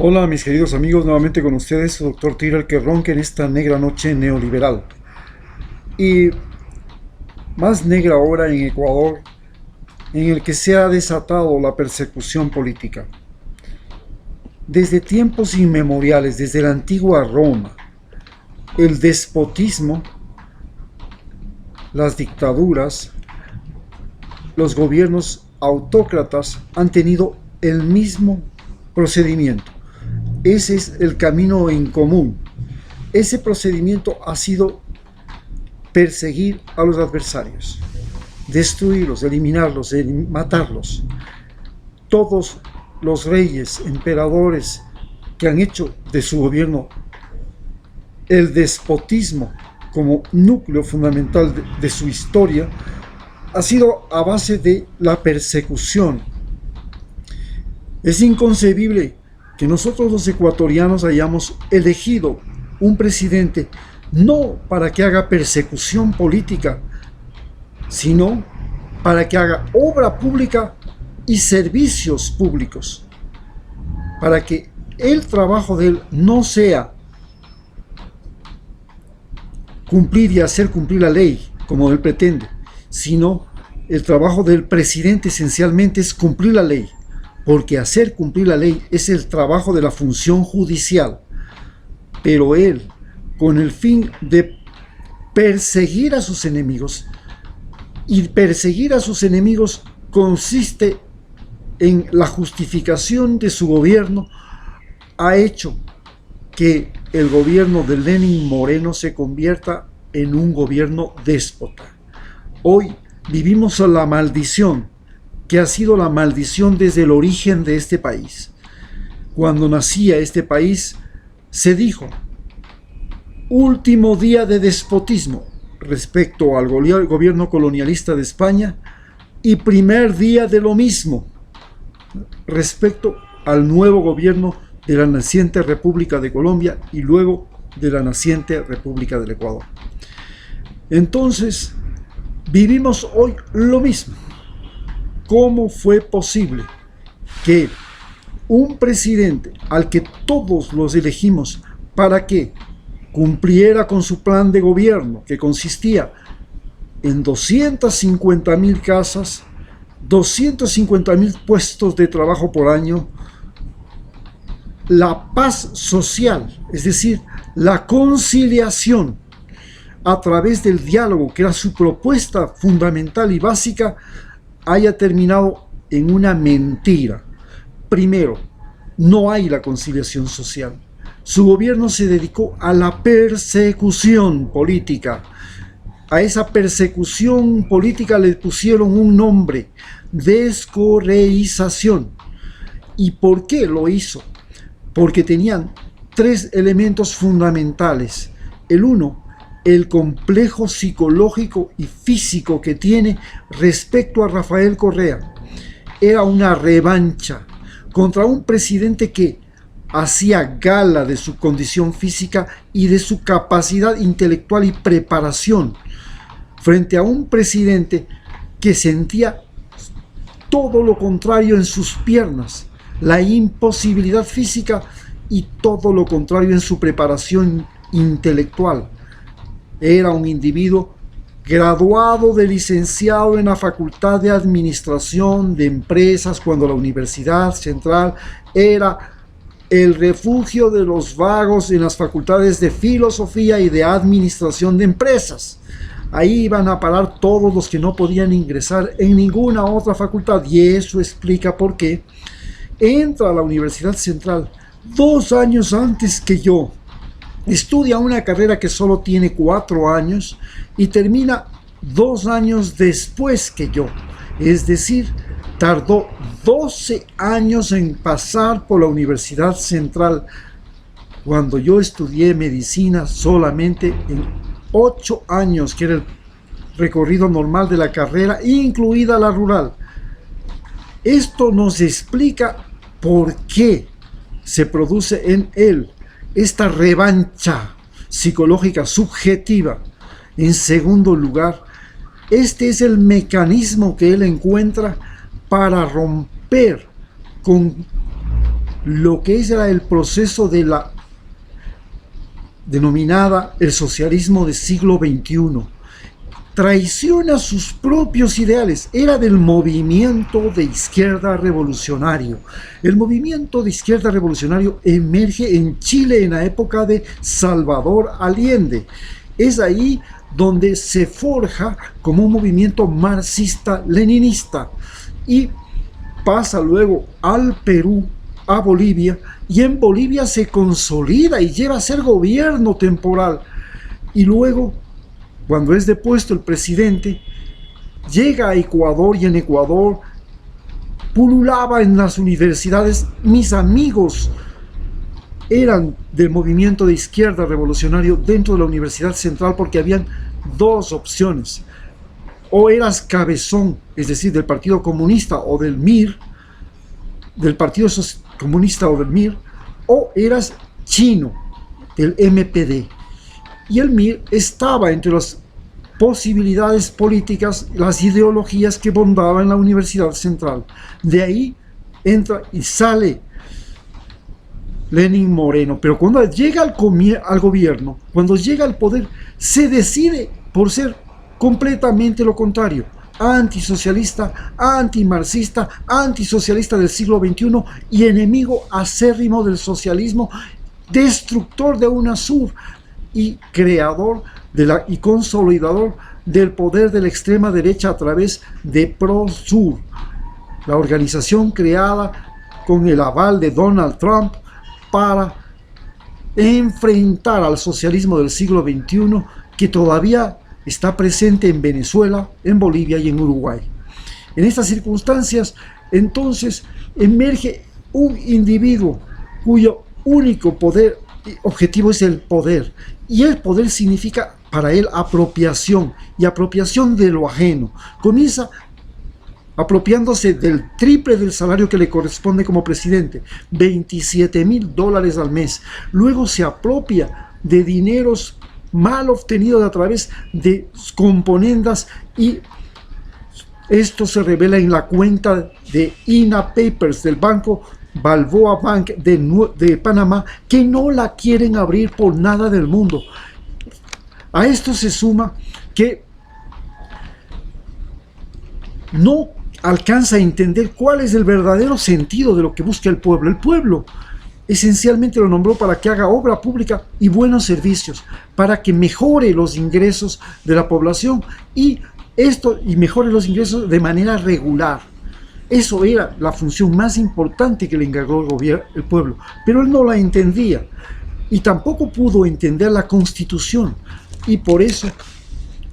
Hola mis queridos amigos, nuevamente con ustedes, su doctor Tyrell que ronca en esta negra noche neoliberal. Y más negra ahora en Ecuador, en el que se ha desatado la persecución política. Desde tiempos inmemoriales, desde la antigua Roma, el despotismo, las dictaduras, los gobiernos autócratas han tenido el mismo procedimiento. Ese es el camino en común. Ese procedimiento ha sido perseguir a los adversarios, destruirlos, eliminarlos, matarlos. Todos los reyes, emperadores que han hecho de su gobierno el despotismo como núcleo fundamental de su historia, ha sido a base de la persecución. Es inconcebible que nosotros los ecuatorianos hayamos elegido un presidente no para que haga persecución política, sino para que haga obra pública y servicios públicos, para que el trabajo de él no sea cumplir y hacer cumplir la ley como él pretende, sino el trabajo del presidente esencialmente es cumplir la ley, porque hacer cumplir la ley es el trabajo de la función judicial. Pero él, con el fin de perseguir a sus enemigos, y perseguir a sus enemigos consiste en la justificación de su gobierno, ha hecho que el gobierno de Lenin Moreno se convierta en un gobierno déspota. Hoy vivimos la maldición, que ha sido la maldición desde el origen de este país. Cuando nacía este país, se dijo, último día de despotismo respecto al gobierno colonialista de España y primer día de lo mismo respecto al nuevo gobierno de la naciente República de Colombia y luego de la naciente República del Ecuador. Entonces, vivimos hoy lo mismo. ¿Cómo fue posible que un presidente al que todos los elegimos para que cumpliera con su plan de gobierno, que consistía en 250,000 casas, 250,000 puestos de trabajo por año, la paz social, es decir, la conciliación a través del diálogo, que era su propuesta fundamental y básica, haya terminado en una mentira? Primero, no hay la conciliación social. Su gobierno se dedicó a la persecución política. A esa persecución política le pusieron un nombre: descorreización. ¿Y por qué lo hizo? Porque tenían tres elementos fundamentales. El uno, el complejo psicológico y físico que tiene respecto a Rafael Correa. Era una revancha contra un presidente que hacía gala de su condición física y de su capacidad intelectual y preparación, frente a un presidente que sentía todo lo contrario en sus piernas, la imposibilidad física, y todo lo contrario en su preparación intelectual. Era un individuo graduado de licenciado en la Facultad de Administración de Empresas, cuando la Universidad Central era el refugio de los vagos en las facultades de Filosofía y de Administración de Empresas. Ahí iban a parar todos los que no podían ingresar en ninguna otra facultad, y eso explica por qué entra a la Universidad Central 2 años antes que yo, estudia una carrera que solo tiene 4 años y termina 2 años después que yo. Es decir, tardó 12 años en pasar por la Universidad Central, cuando yo estudié medicina solamente en 8 años, que era el recorrido normal de la carrera, incluida la rural. Esto nos explica por qué se produce en él esta revancha psicológica subjetiva. En segundo lugar, este es el mecanismo que él encuentra para romper con lo que era el proceso de la denominada el socialismo del siglo XXI. Traiciona sus propios ideales. Era del movimiento de izquierda revolucionario. El movimiento de izquierda revolucionario emerge en Chile en la época de Salvador Allende. Es ahí donde se forja como un movimiento marxista-leninista y pasa luego al Perú, a Bolivia, y en Bolivia se consolida y lleva a ser gobierno temporal. Y luego, cuando es depuesto el presidente, llega a Ecuador, y en Ecuador pululaba en las universidades. Mis amigos eran del movimiento de izquierda revolucionario dentro de la Universidad Central, porque habían dos opciones: o eras cabezón, es decir, del Partido Comunista o del MIR, del Partido Comunista o del MIR, o eras chino, del MPD. Y el MIR estaba entre las posibilidades políticas, las ideologías que bondaban en la Universidad Central. De ahí entra y sale Lenín Moreno, pero cuando llega al gobierno, cuando llega al poder, se decide por ser completamente lo contrario: antisocialista, antimarxista, antisocialista del siglo XXI y enemigo acérrimo del socialismo, destructor de UNASUR y creador y consolidador del poder de la extrema derecha a través de ProSur, la organización creada con el aval de Donald Trump para enfrentar al socialismo del siglo XXI, que todavía está presente en Venezuela, en Bolivia y en Uruguay. En estas circunstancias, entonces, emerge un individuo cuyo único objetivo es el poder, y el poder significa para él apropiación, y apropiación de lo ajeno. Comienza apropiándose del triple del salario que le corresponde como presidente, $27,000 al mes. Luego se apropia de dineros mal obtenidos a través de componendas, y esto se revela en la cuenta de INA Papers del banco Balboa Bank de Panamá, que no la quieren abrir por nada del mundo. A esto se suma que no alcanza a entender cuál es el verdadero sentido de lo que busca el pueblo. El pueblo esencialmente lo nombró para que haga obra pública y buenos servicios, para que mejore los ingresos de la población, y mejore los ingresos de manera regular. Eso era la función más importante que le encargó el pueblo, pero él no la entendía, y tampoco pudo entender la Constitución. Y por eso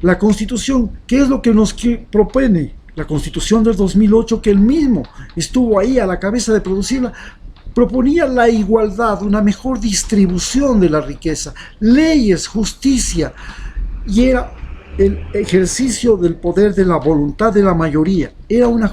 la Constitución, ¿qué es lo que nos propone? La Constitución del 2008, que él mismo estuvo ahí a la cabeza de producirla, proponía la igualdad, una mejor distribución de la riqueza, leyes, justicia, y era el ejercicio del poder de la voluntad de la mayoría. Era una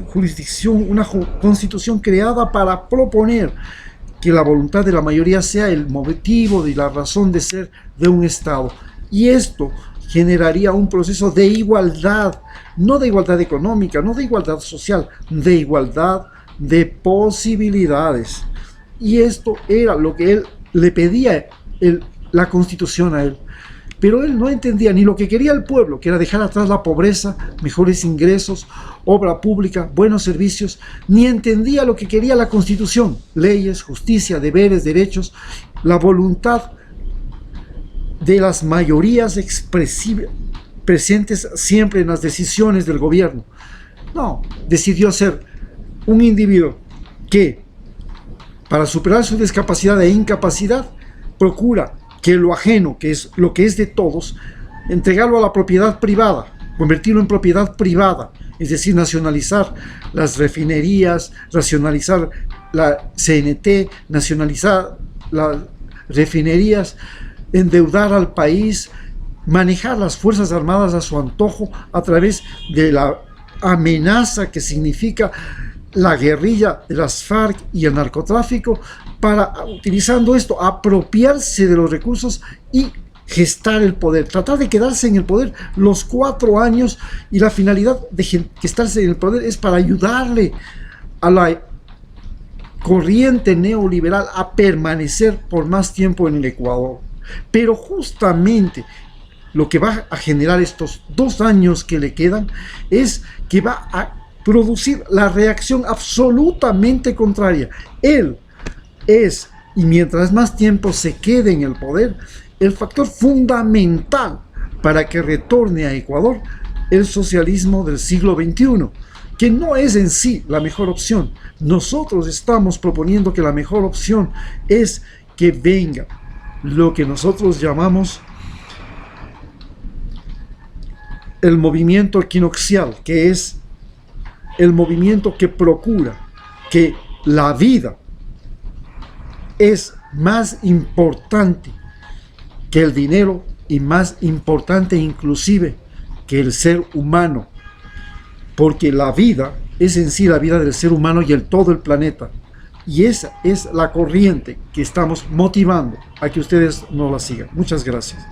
jurisdicción, una constitución creada para proponer que la voluntad de la mayoría sea el motivo y la razón de ser de un Estado. Y esto generaría un proceso de igualdad, no de igualdad económica, no de igualdad social, de igualdad de posibilidades. Y esto era lo que él le pedía la Constitución a él. Pero él no entendía ni lo que quería el pueblo, que era dejar atrás la pobreza, mejores ingresos, obra pública, buenos servicios, ni entendía lo que quería la Constitución: leyes, justicia, deberes, derechos, la voluntad de las mayorías presentes siempre en las decisiones del gobierno. No, decidió ser un individuo que, para superar su discapacidad e incapacidad, procura que lo ajeno, que es lo que es de todos, entregarlo a la propiedad privada, convertirlo en propiedad privada, es decir, nacionalizar las refinerías, racionalizar la CNT, nacionalizar las refinerías, endeudar al país, manejar las Fuerzas Armadas a su antojo a través de la amenaza que significa la guerrilla de las FARC y el narcotráfico, para, utilizando esto, apropiarse de los recursos y gestar el poder, tratar de quedarse en el poder los 4 años, y la finalidad de estarse en el poder es para ayudarle a la corriente neoliberal a permanecer por más tiempo en el Ecuador. Pero justamente lo que va a generar estos 2 años que le quedan es que va a producir la reacción absolutamente contraria. Él es, y mientras más tiempo se quede en el poder, el factor fundamental para que retorne a Ecuador el socialismo del siglo XXI, que no es en sí la mejor opción. Nosotros estamos proponiendo que la mejor opción es que venga lo que nosotros llamamos el movimiento equinoccial, que es el movimiento que procura que la vida es más importante que el dinero y más importante inclusive que el ser humano, porque la vida es en sí la vida del ser humano y todo el planeta, y esa es la corriente que estamos motivando a que ustedes no la sigan. Muchas gracias.